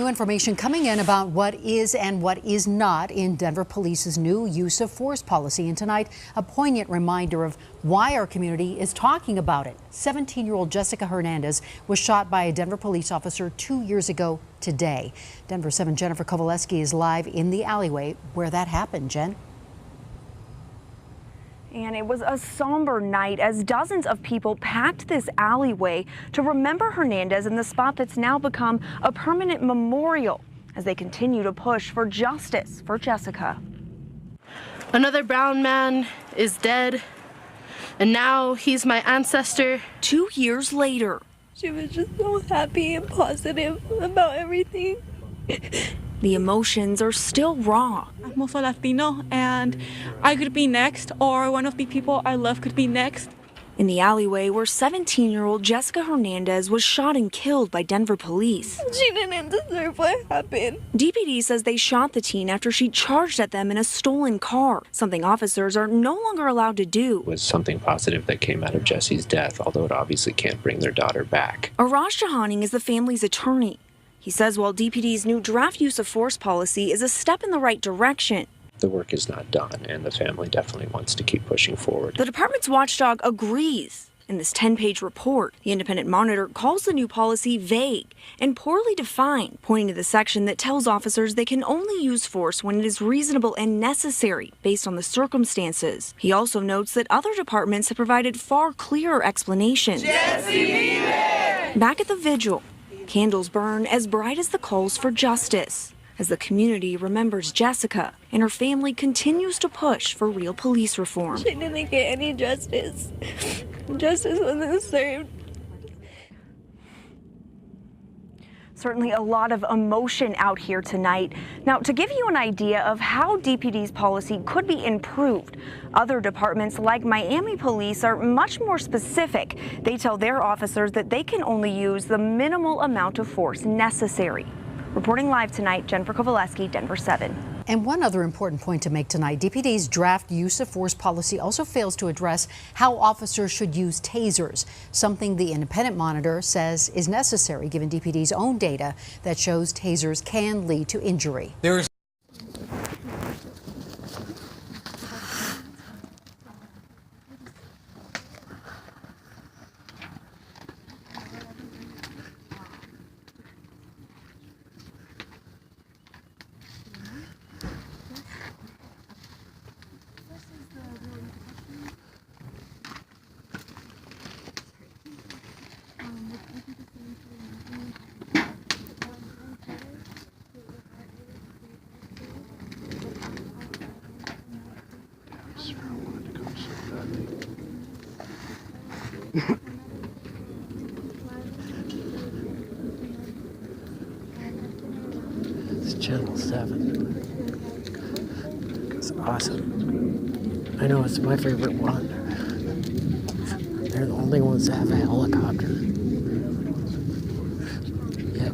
new information coming in about what is and what is not in Denver Police's new use of force policy. And tonight, a poignant reminder of why our community is talking about it. 17-year-old Jessica Hernandez was shot by a Denver police officer 2 years ago today. Denver 7 Jennifer Kowaleski is live in the alleyway where that happened. Jen? And it was a somber night as dozens of people packed this alleyway to remember Hernandez in the spot that's now become a permanent memorial as they continue to push for justice for Jessica. Another brown man is dead, and now he's my ancestor. 2 years later. She was just so happy and positive about everything. The emotions are still raw. I'm also Latino, and I could be next, or one of the people I love could be next. In the alleyway where 17-year-old Jessica Hernandez was shot and killed by Denver police. She didn't deserve what happened. DPD says they shot the teen after she charged at them in a stolen car, something officers are no longer allowed to do. It was something positive that came out of Jesse's death, although it obviously can't bring their daughter back. Arash Jahaning is the family's attorney. He says while DPD's new draft use of force policy is a step in the right direction, the work is not done, and the family definitely wants to keep pushing forward. The department's watchdog agrees. In this 10-page report, the independent monitor calls the new policy vague and poorly defined, pointing to the section that tells officers they can only use force when it is reasonable and necessary based on the circumstances. He also notes that other departments have provided far clearer explanations. Jesse! Back at the vigil, candles burn as bright as the calls for justice as the community remembers Jessica and her family continues to push for real police reform. She didn't get any justice. Justice wasn't served. Certainly a lot of emotion out here tonight. Now, to give you an idea of how DPD's policy could be improved, other departments like Miami Police are much more specific. They tell their officers that they can only use the minimal amount of force necessary. Reporting live tonight, Jennifer Kowaleski, Denver 7. And one other important point to make tonight, DPD's draft use of force policy also fails to address how officers should use tasers, something the independent monitor says is necessary given DPD's own data that shows tasers can lead to injury. It's Channel 7. It's awesome. I know it's my favorite one. They're the only ones that have a helicopter. Yep.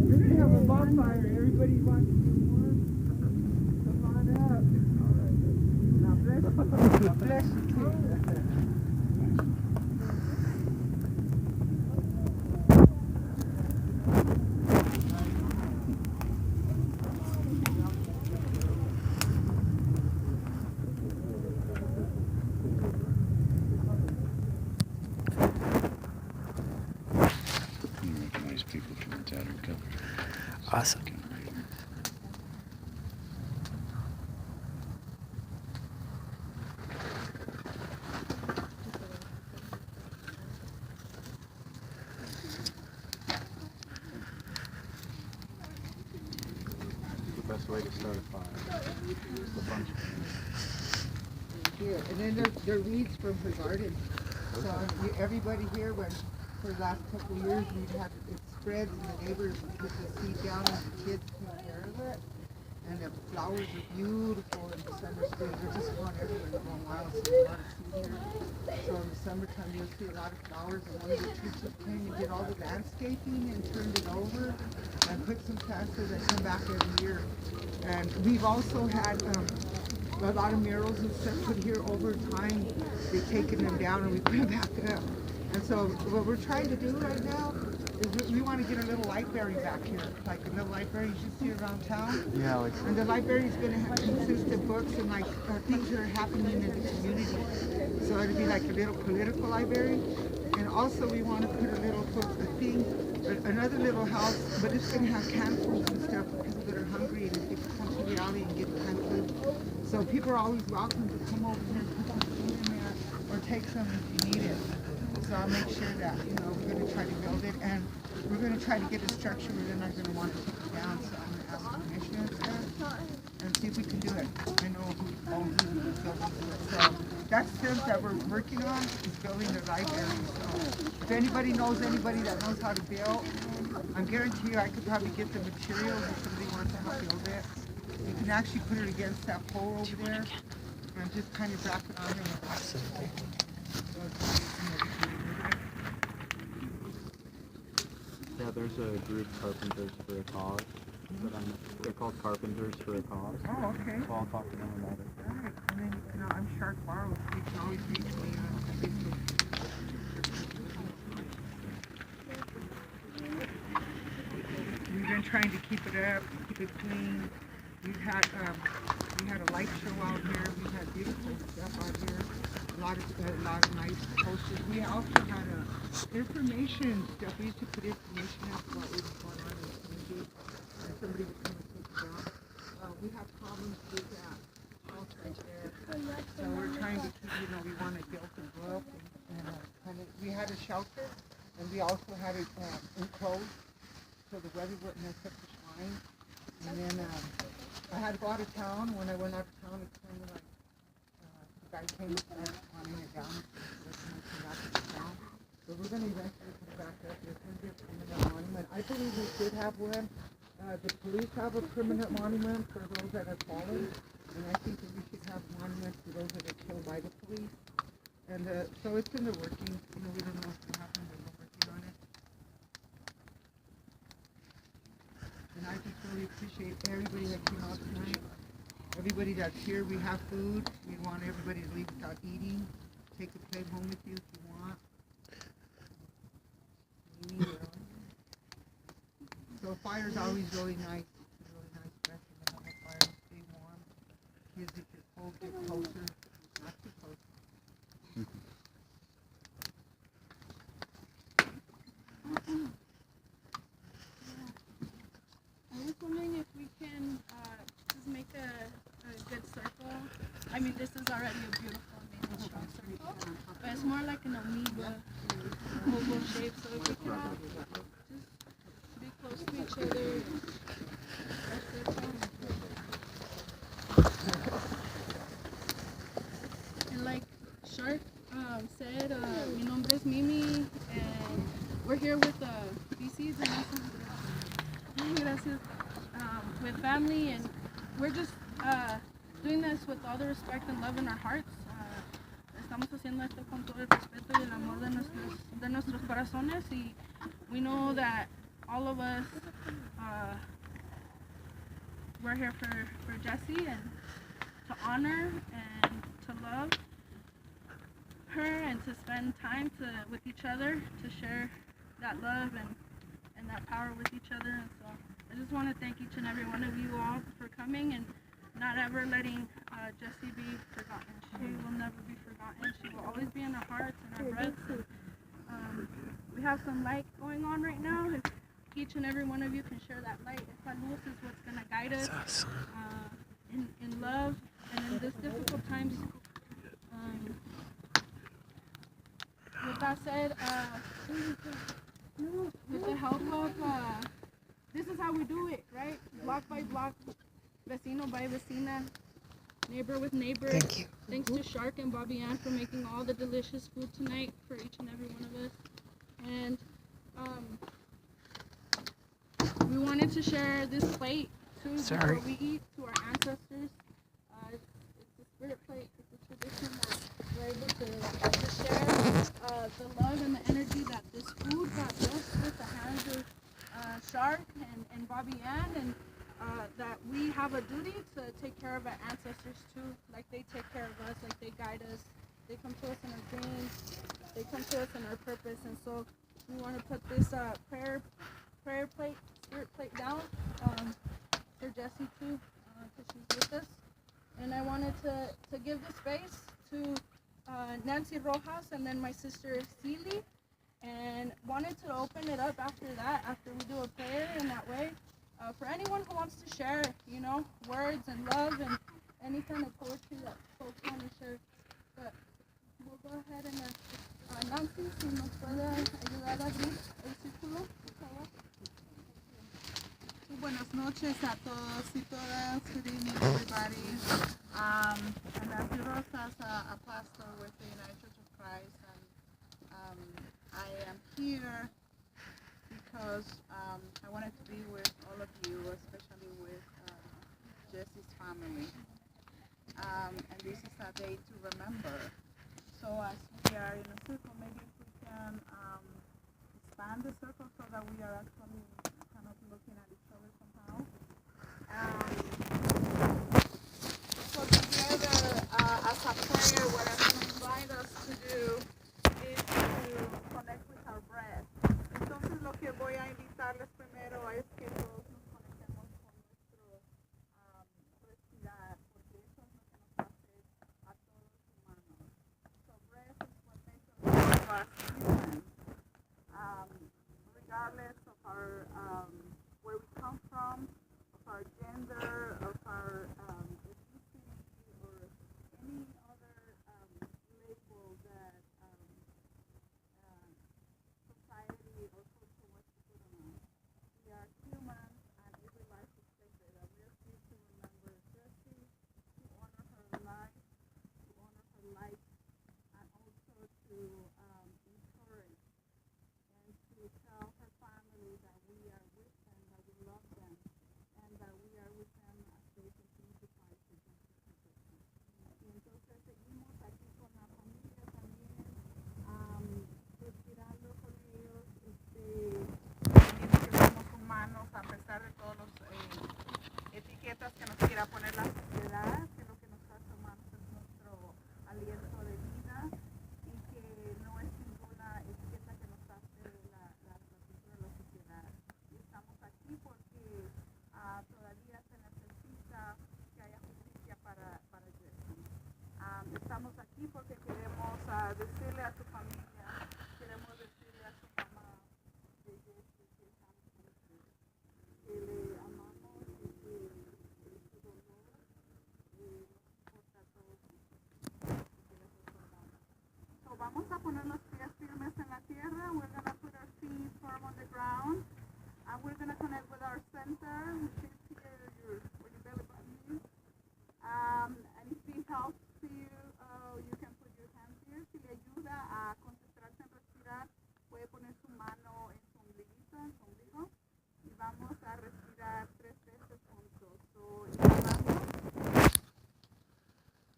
We have a bonfire. Everybody wants to do one. Come on up. Now bless you. Now bless you too. People from the tattered cover. Awesome. The best way to start a fire is a bunch of here, and then there are weeds from her garden. So everybody here, when for the last couple of years, we'd have it spread, and the neighbors would put the seed down, and the kids took care of it. And the flowers are beautiful in the summer spring. They're just gone everywhere in a long while, so there's a lot of seed here. So in the summertime, you'll see a lot of flowers. And one of the teachers came and did all the landscaping and turned it over and put some plants there that come back every year. And we've also had a lot of murals and stuff put here over time. They've taken them down and we put them back up. And so what we're trying to do right now is we want to get a little library back here, like a little library you should see around town. Yeah, like. And the library is going to consist of books and like things that are happening in the community. So it'll be like a little political library. And also we want to put a little another little house, but it's going to have canned foods and stuff for people that are hungry and people come to the alley and get canned food. So people are always welcome to come over here and put some food in there or take some if you need it. So I'll make sure that, we're going to try to build it, and we're going to try to get a structure where they're not going to want to take it down, so I'm going to ask permission and stuff, and see if we can do it. I know who owns it and who's going to do it. So that's things that we're working on, is building the library. So if anybody knows anybody that knows how to build, I guarantee you I could probably get the materials if somebody wants to help build it. You can actually put it against that pole over there, and just kind of wrap it on there. Yeah, there's a group, Carpenters for a Cause. They're called Carpenters for a Cause. Oh, okay. So I'll talk to them about it. All right. And then, I'm Shark Barrow. You can always reach me on Facebook. We've been trying to keep it up, keep it clean. We had a light show out here. We had beautiful stuff out here. A lot of nice posters. We also had information stuff. We used to put information out about what was going on in the community, and somebody would come and take it down. We have problems with that house right there. So we're trying to keep, we want to build the book, and we had a shelter, and we also had it enclosed so the weather wouldn't mess up the shrine. And then I had to go out of town. When I went out of town, it's kind of like the guy came and started wanting it down. So we're going to eventually put it back up. There's going to be a permanent monument. I believe we should have one. The police have a permanent monument for those that have fallen. And I think that we should have monuments for those that are killed by the police. And so it's in the working. We don't know what's going to happen, but we're working on it. And I just really appreciate everybody that came out tonight. Everybody that's here, we have food. We want everybody to leave without eating. Take a plate home with you if you want. So fire's always really nice. It's a really nice blessing to have a fire and stay warm. Kids, if you're cold, get closer. Not too close. I was wondering if we can just make a good circle. I mean, this is already a beautiful, amazing, strong circle, but it's more like an amoeba, oval shape. So if we can all just be close to each other. And like Shark said, mi nombre es Mimi, and we're here with BC's and gracias, with family, and we're just doing this with all the respect and love in our hearts. Estamos haciendo esto con todo el respeto y el amor de nuestros corazones, y we know that all of us, we're here for Jessie, and to honor and to love her and to spend time with each other, to share that love and that power with each other. And so I just want to thank each and every one of you all for coming and not ever letting Jessie be forgotten. She will never be forgotten. She will always be in our hearts and our breaths. And, we have some light going on right now. If each and every one of you can share that light, esa luz is what's going to guide us in love and in this difficult times. With that said, with the help of, this is how we do it, right? Block by block, vecino by vecina, neighbor with neighbor. Thank you. Thanks to Shark and Bobby Ann for making all the delicious food tonight for each and every one of us. And we wanted to share this plate too Sorry. before we eat to our ancestors. It's a spirit plate. It's a tradition that we're able to share the love and the energy that this food got blessed with the hands of Shark and Bobby Ann, and that we have a duty to take care of our ancestors too, like they take care of us, like they guide us. They come to us in our dreams. They come to us in our purpose, and so we want to put this prayer plate, spirit plate down for Jessie too, because she's with us. And I wanted to give the space to Nancy Rojas and then my sister Celie, and wanted to open it up after that, after we do a prayer in that way, for anyone who wants to share, you know, words and love and any kind of poetry that folks want to share. But we'll go ahead and Nancy, si nos puede ayudar a abrir el círculo, por favor. Buenas noches a todos y todas. Good evening, everybody. I'm Matthew Rosas, a pastor with the United Church of Christ, and I am here because I wanted to be with all of you, especially with Jessie's family. And this is a day to remember. So as we are in a circle, maybe if we can expand the circle so that we are actually kind of looking at each other somehow. So together, as a prayer, what I'm going to invite us to do is to connect with our breath. Entonces lo que voy a invitarles primero es que todos nos conectemos con nuestro respirar, porque eso es lo que nos hace a todos humanos. So breath is what makes us humans, regardless of our where we come from, of our gender, of our ethnicity, or any other label that society or culture wants to put on us. We are humans, and every life is sacred. And we are here to remember Jessie, to honor her life, and also to encourage and to tell her family that we are with them, that we love them, and that we are with them as they continue to fight for justice and protection. Y entonces seguimos aquí con la familia también, respirando con ellos, entendiendo que somos humanos a pesar de todas las etiquetas que nos quiera poner la sociedad, que lo que nos hace humanos es nuestro aliento de vida y que no es ninguna etiqueta que nos hace la cultura de la sociedad. Y estamos aquí porque todavía se necesita que haya justicia para Jessie. Estamos aquí porque queremos decirle a su familia, queremos decirle a su mamá de Jessie que estamos con usted, que le amamos y que su dolor nos importa a todos nosotros. So vamos a poner los pies firmes en la tierra. We're going to put our feet firm on the ground. And we're going to connect with our center, which is here where your belly button is. And if it helps to you, you can put your hands here. Si le ayuda a concentrarse en respirar, puede poner su mano en su ombliguito, en su ombligo. Y vamos a respirar 3 veces juntos. So, inhalamos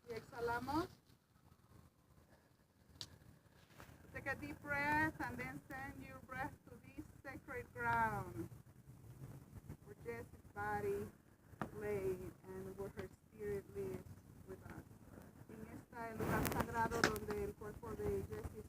y exhalamos. Take a deep breath and then send your breath to this sacred ground where Jessie's body lay and where her spirit lives with us. En este lugar sagrado donde el cuerpo de Jessie